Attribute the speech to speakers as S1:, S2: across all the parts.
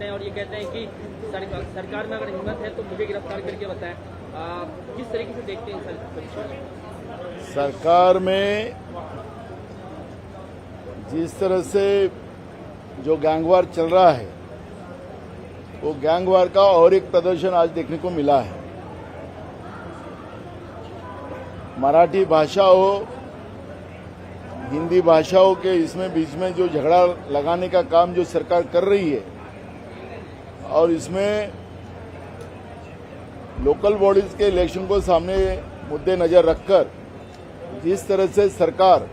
S1: और ये कहते हैं कि सरकार में अगर हिम्मत है तो मुझे गिरफ्तार करके बताएं। किस तरीके से देखते हैं सर?
S2: सरकार में जिस तरह से जो गैंगवार चल रहा है, वो गैंगवार का और एक प्रदर्शन आज देखने को मिला है। मराठी भाषा हो, हिंदी भाषाओं के इसमें बीच में जो झगड़ा लगाने का काम जो सरकार कर रही है, और इसमें लोकल बॉडीज के इलेक्शन को सामने मुद्दे नजर रखकर जिस तरह से सरकार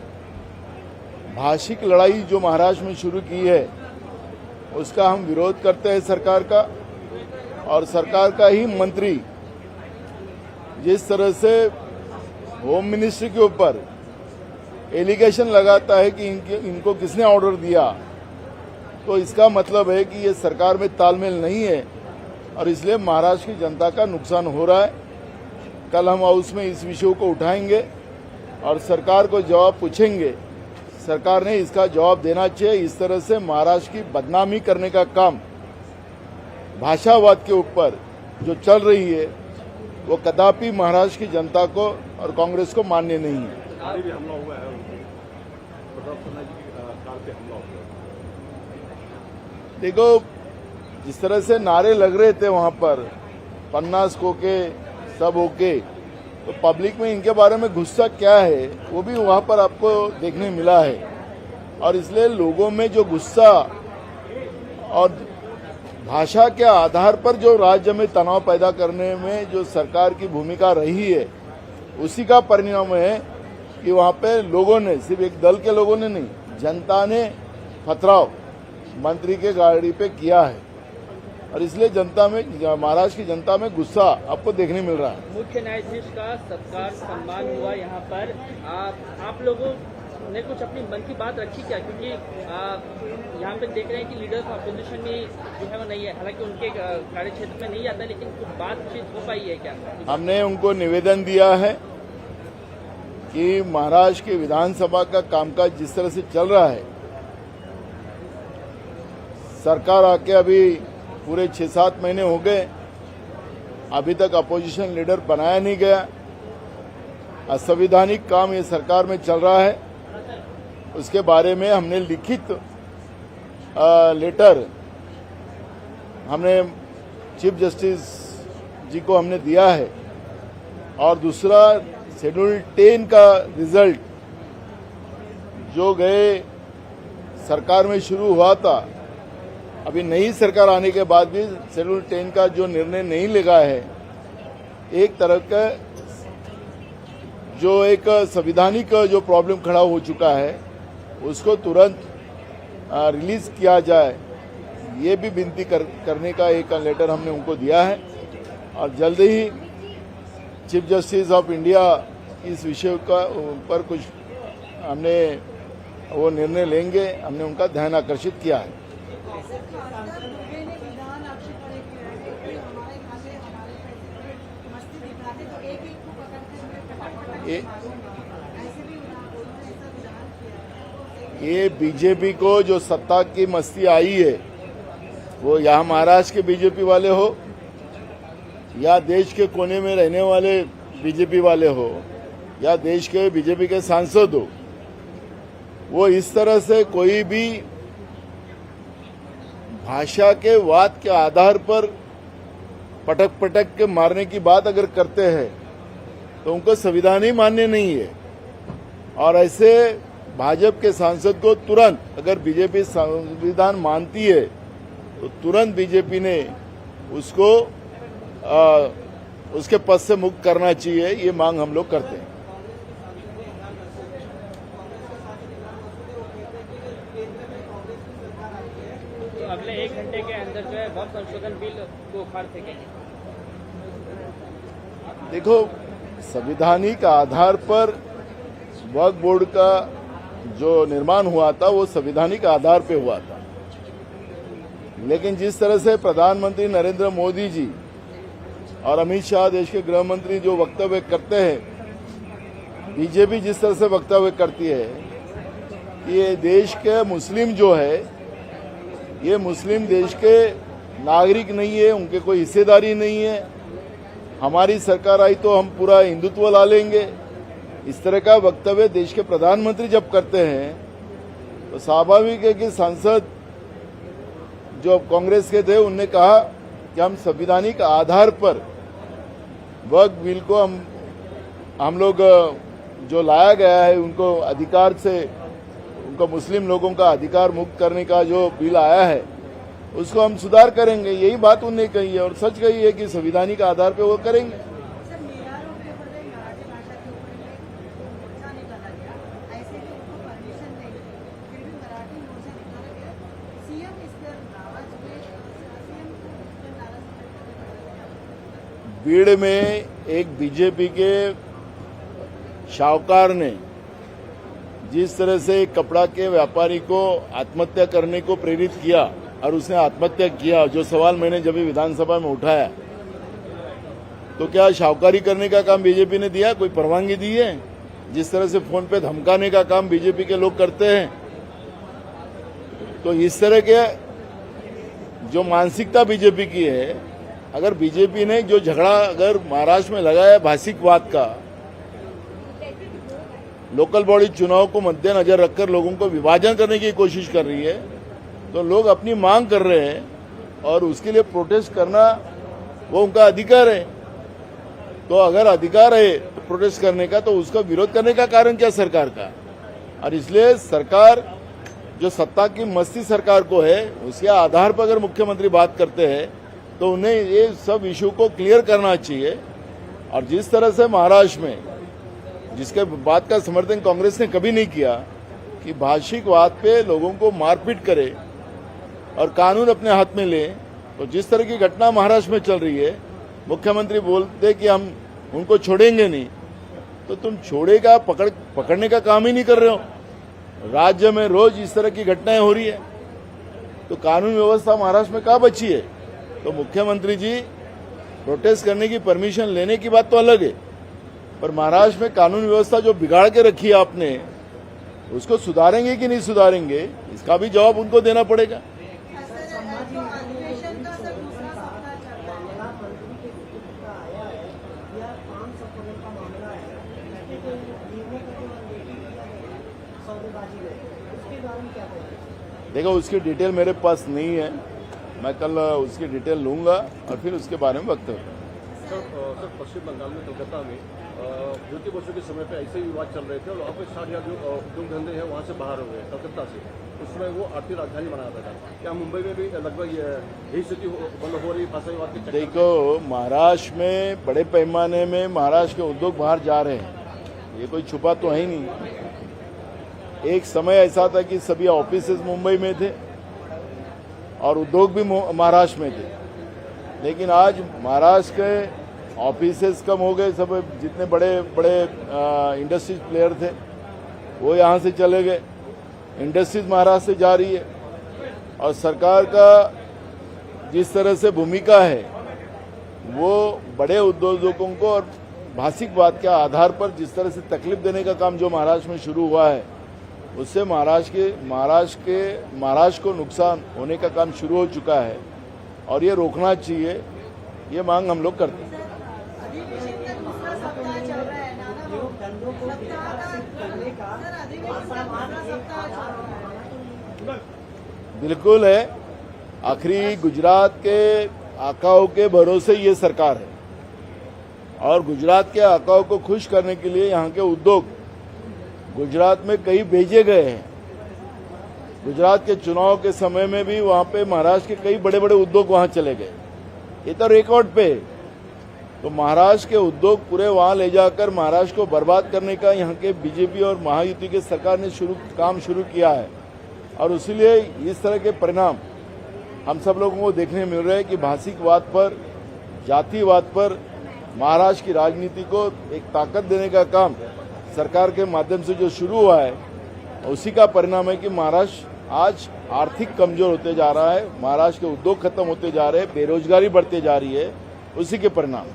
S2: भाषिक लड़ाई जो महाराष्ट्र में शुरू की है, उसका हम विरोध करते हैं सरकार का। और सरकार का ही मंत्री जिस तरह से होम मिनिस्ट्री के ऊपर एलिगेशन लगाता है कि इनको किसने ऑर्डर दिया, तो इसका मतलब है कि ये सरकार में तालमेल नहीं है और इसलिए महाराष्ट्र की जनता का नुकसान हो रहा है। कल हम हाउस में इस विषय को उठाएंगे और सरकार को जवाब पूछेंगे। सरकार ने इसका जवाब देना चाहिए। इस तरह से महाराष्ट्र की बदनामी करने का काम भाषावाद के ऊपर जो चल रही है, वो कदापि महाराष्ट्र की जनता को और कांग्रेस को मान्य नहीं है। देखो, जिस तरह से नारे लग रहे थे वहां पर 50 को के सब ओके, तो पब्लिक में इनके बारे में गुस्सा क्या है वो भी वहां पर आपको देखने मिला है। और इसलिए लोगों में जो गुस्सा और भाषा के आधार पर जो राज्य में तनाव पैदा करने में जो सरकार की भूमिका रही है, उसी का परिणाम है कि वहां पे लोगों ने, सिर्फ एक दल के लोगों ने नहीं, जनता ने पथराव मंत्री के गाड़ी पे किया है। और इसलिए जनता में, महाराष्ट्र की जनता में गुस्सा आपको देखने मिल रहा है।
S1: मुख्य न्यायाधीश का सत्कार सम्मान हुआ यहाँ पर। आप लोगों ने कुछ अपनी मन की बात रखी क्या? क्योंकि यहाँ पे देख रहे हैं कि लीडर्स अपोजिशन में जो है वो नहीं है, हालांकि उनके कार्य क्षेत्र में नहीं आता, लेकिन कुछ बातचीत हो पाई है क्या?
S2: हमने उनको निवेदन दिया है कि महाराष्ट्र की विधानसभा का कामकाज जिस तरह से चल रहा है, सरकार आके अभी पूरे 6-7 महीने हो गए, अभी तक अपोजिशन लीडर बनाया नहीं गया। असंवैधानिक काम ये सरकार में चल रहा है। उसके बारे में हमने लिखित लेटर हमने चीफ जस्टिस जी को हमने दिया है। और दूसरा, शेड्यूल 10 का रिजल्ट जो गए सरकार में शुरू हुआ था, अभी नई सरकार आने के बाद भी शेड्यूल 10 का जो निर्णय नहीं लगा है, एक तरह का जो एक संवैधानिक जो प्रॉब्लम खड़ा हो चुका है, उसको तुरंत रिलीज किया जाए, ये भी विनती करने का एक लेटर हमने उनको दिया है। और जल्द ही चीफ जस्टिस ऑफ इंडिया इस विषय का ऊपर कुछ हमने वो निर्णय लेंगे, हमने उनका ध्यान आकर्षित किया है। ये बीजेपी को जो सत्ता की मस्ती आई है, वो यहाँ महाराष्ट्र के बीजेपी वाले हो या देश के कोने में रहने वाले बीजेपी वाले हो या देश के बीजेपी के सांसद हो, वो इस तरह से कोई भी भाषा के वाद के आधार पर पटक पटक के मारने की बात अगर करते हैं, तो उनको संविधान ही मान्य नहीं है। और ऐसे भाजपा के सांसद को तुरंत, अगर बीजेपी संविधान मानती है, तो तुरंत बीजेपी ने उसको उसके पद से मुक्त करना चाहिए। ये मांग हम लोग करते हैं।
S1: तो अगले 1 घंटे के अंदर जो है वक्फ संशोधन बिल को उखाड़ फेंकेंगे।
S2: देखो, संवैधानिक आधार पर वक्फ बोर्ड का जो निर्माण हुआ था, वो संवैधानिक आधार पे हुआ था। लेकिन जिस तरह से प्रधानमंत्री नरेंद्र मोदी जी और अमित शाह देश के गृह मंत्री जो वक्तव्य करते हैं, बीजेपी जिस तरह से वक्तव्य करती है, ये देश के मुस्लिम जो है, ये मुस्लिम देश के नागरिक नहीं है, उनके कोई हिस्सेदारी नहीं है, हमारी सरकार आई तो हम पूरा हिंदुत्व ला लेंगे, इस तरह का वक्तव्य देश के प्रधानमंत्री जब करते हैं तो स्वाभाविक है कि सांसद जो कांग्रेस के थे उनने कहा कि हम संवैधानिक आधार पर वक्फ बिल को हम लोग जो लाया गया है उनको अधिकार से, उनको मुस्लिम लोगों का अधिकार मुक्त करने का जो बिल आया है उसको हम सुधार करेंगे। यही बात उन्होंने कही है और सच कही है कि संवैधानिक आधार पे वो करेंगे। भीड़ में एक बीजेपी के शाहूकार ने जिस तरह से कपड़ा के व्यापारी को आत्महत्या करने को प्रेरित किया और उसने आत्महत्या किया, जो सवाल मैंने जब विधानसभा में उठाया, तो क्या शाहूकारी करने का काम बीजेपी ने दिया? कोई परवानगी दी है? जिस तरह से फोन पे धमकाने का काम बीजेपी के लोग करते हैं, तो इस तरह के जो मानसिकता बीजेपी की है, अगर बीजेपी ने जो झगड़ा अगर महाराष्ट्र में लगाया भाषिकवाद का, लोकल बॉडी चुनाव को मद्देनजर रखकर लोगों को विभाजन करने की कोशिश कर रही है, तो लोग अपनी मांग कर रहे हैं और उसके लिए प्रोटेस्ट करना वो उनका अधिकार है। तो अगर अधिकार है तो प्रोटेस्ट करने का, तो उसका विरोध करने का कारण क्या सरकार का? और इसलिए सरकार जो सत्ता की मस्ती सरकार को है, उसके आधार पर अगर मुख्यमंत्री बात करते हैं तो उन्हें ये सब इशू को क्लियर करना चाहिए। और जिस तरह से महाराष्ट्र में, जिसके बात का समर्थन कांग्रेस ने कभी नहीं किया, कि भाषिकवाद पे लोगों को मारपीट करे और कानून अपने हाथ में ले, तो जिस तरह की घटना महाराष्ट्र में चल रही है, मुख्यमंत्री बोलते कि हम उनको छोड़ेंगे नहीं, तो तुम छोड़ेगा पकड़ने का काम ही नहीं कर रहे हो। राज्य में रोज इस तरह की घटनाएं हो रही है, तो कानून व्यवस्था महाराष्ट्र में कहाँ बची है? तो मुख्यमंत्री जी प्रोटेस्ट करने की परमिशन लेने की बात तो अलग है, पर महाराष्ट्र में कानून व्यवस्था जो बिगाड़ के रखी है आपने, उसको सुधारेंगे कि नहीं सुधारेंगे, इसका भी जवाब उनको देना पड़ेगा। देखो, उसकी डिटेल मेरे पास नहीं है, मैं कल उसकी डिटेल लूंगा और फिर उसके बारे में वक्तव्य।
S3: सर, पश्चिम बंगाल में कोलकाता में ज्योति बसु के समय पे ऐसे ही विवाद चल रहे थे और वहाँ पे 60,000 जो उद्योग धंधे हैं वहाँ से बाहर हो गए कलकत्ता से। उसमें वो आर्थिक राजधानी बनाया था। क्या मुंबई में भी लगभग यही स्थिति हो रही भाषा विवाद के?
S2: देखो, महाराष्ट्र में बड़े पैमाने में महाराष्ट्र के उद्योग बाहर जा रहे हैं, ये कोई छुपा तो है ही नहीं। एक समय ऐसा था कि सभी ऑफिसेज मुंबई में थे और उद्योग भी महाराष्ट्र में थे, लेकिन आज महाराष्ट्र के ऑफिसेज कम हो गए, सब जितने बड़े बड़े इंडस्ट्रीज प्लेयर थे वो यहाँ से चले गए, इंडस्ट्रीज महाराष्ट्र से जा रही है। और सरकार का जिस तरह से भूमिका है, वो बड़े उद्योगों को और भाषिकवाद के आधार पर जिस तरह से तकलीफ देने का काम जो महाराष्ट्र में शुरू हुआ है, उससे महाराष्ट्र को नुकसान होने का काम शुरू हो चुका है और ये रोकना चाहिए, ये मांग हम लोग करते हैं। बिल्कुल है, आखिरी गुजरात के आकाओं के भरोसे ये सरकार है और गुजरात के आकाओं को खुश करने के लिए यहाँ के उद्योग गुजरात में कई भेजे गए हैं। गुजरात के चुनाव के समय में भी वहां पे महाराष्ट्र के कई बड़े बड़े उद्योग वहां चले गए, ये तो रिकॉर्ड पे। तो महाराष्ट्र के उद्योग पूरे वहां ले जाकर महाराष्ट्र को बर्बाद करने का यहाँ के बीजेपी और महायुति के सरकार ने काम शुरू किया है और इसीलिए इस तरह के परिणाम हम सब लोगों को देखने मिल रहे हैं कि भाषिकवाद पर, जातिवाद पर महाराष्ट्र की राजनीति को एक ताकत देने का काम सरकार के माध्यम से जो शुरू हुआ है, उसी का परिणाम है कि महाराष्ट्र आज आर्थिक कमजोर होते जा रहा है, महाराष्ट्र के उद्योग खत्म होते जा रहे हैं, बेरोजगारी बढ़ती जा रही है, उसी के परिणाम।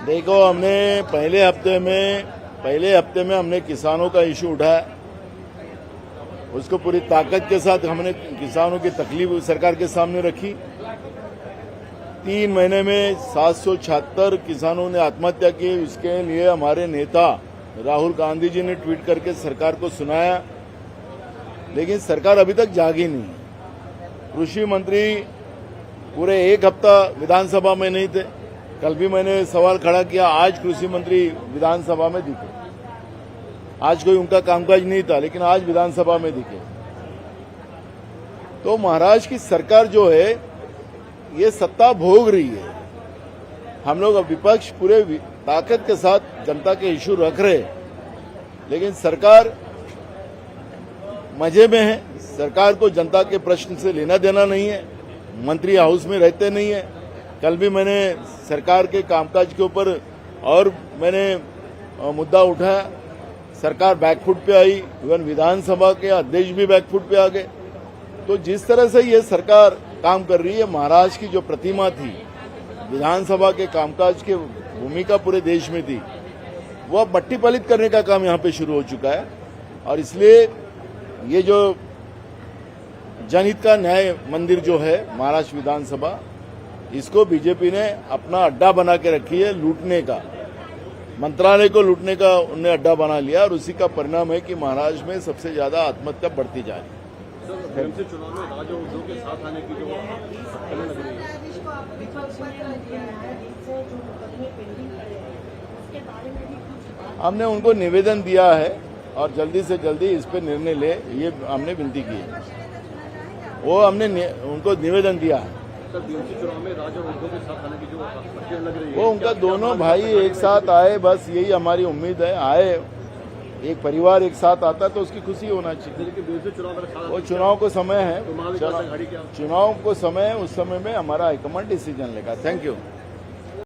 S2: देखो, हमने पहले हफ्ते में हमने किसानों का इशू उठाया, उसको पूरी ताकत के साथ हमने किसानों की तकलीफ सरकार के सामने रखी। 3 महीने में 776 किसानों ने आत्महत्या की। इसके लिए हमारे नेता राहुल गांधी जी ने ट्वीट करके सरकार को सुनाया, लेकिन सरकार अभी तक जागी नहीं। कृषि मंत्री पूरे 1 हफ्ता विधानसभा में नहीं थे। कल भी मैंने सवाल खड़ा किया, आज कृषि मंत्री विधानसभा में दिखे। आज कोई उनका कामकाज नहीं था, लेकिन आज विधानसभा में दिखे। तो महाराष्ट्र की सरकार जो है ये सत्ता भोग रही है। हम लोग विपक्ष पूरे ताकत के साथ जनता के इशू रख रहे, लेकिन सरकार मजे में है। सरकार को जनता के प्रश्न से लेना देना नहीं है। मंत्री हाउस में रहते नहीं है। कल भी मैंने सरकार के कामकाज के ऊपर और मैंने मुद्दा उठाया। सरकार बैकफुट पे आई, इवन विधानसभा के अध्यक्ष भी बैकफुट पे आ गए। तो जिस तरह से ये सरकार काम कर रही है, महाराष्ट्र की जो प्रतिमा थी, विधानसभा के कामकाज की भूमिका पूरे देश में थी, वो अब मट्टी पलित करने का काम यहाँ पे शुरू हो चुका है। और इसलिए ये जो जनहित का न्याय मंदिर जो है महाराष्ट्र विधानसभा, इसको बीजेपी ने अपना अड्डा बना के रखी है लूटने का। मंत्रालय को लूटने का उन्हें अड्डा बना लिया, और उसी का परिणाम है कि महाराष्ट्र में सबसे ज्यादा आत्महत्या बढ़ती जा रही है।
S3: सर, बीएमसी चुनाव में राज्य उद्योग के साथ आने की जो पहले लग रही है,
S2: हमने उनको निवेदन दिया है और जल्दी से जल्दी इस पे निर्णय ले, ये हमने विनती की है। वो हमने उनको निवेदन दिया है।
S3: सर, बीएमसी चुनाव में राज्य और उद्योग के साथ आने की जो पहले लग रही है,
S2: वो उनका दोनों भाई एक साथ आए, बस यही हमारी उम्मीद है। आए, एक परिवार एक साथ आता तो उसकी खुशी होना चाहिए।
S3: बीएमसी चुनाव में
S2: वो चुनाव को समय है,
S3: तो महाविकास आघाड़ी क्या
S2: चुनाव को समय है, उस समय में हमारा हाईकमांड डिसीजन लेगा। Thank you.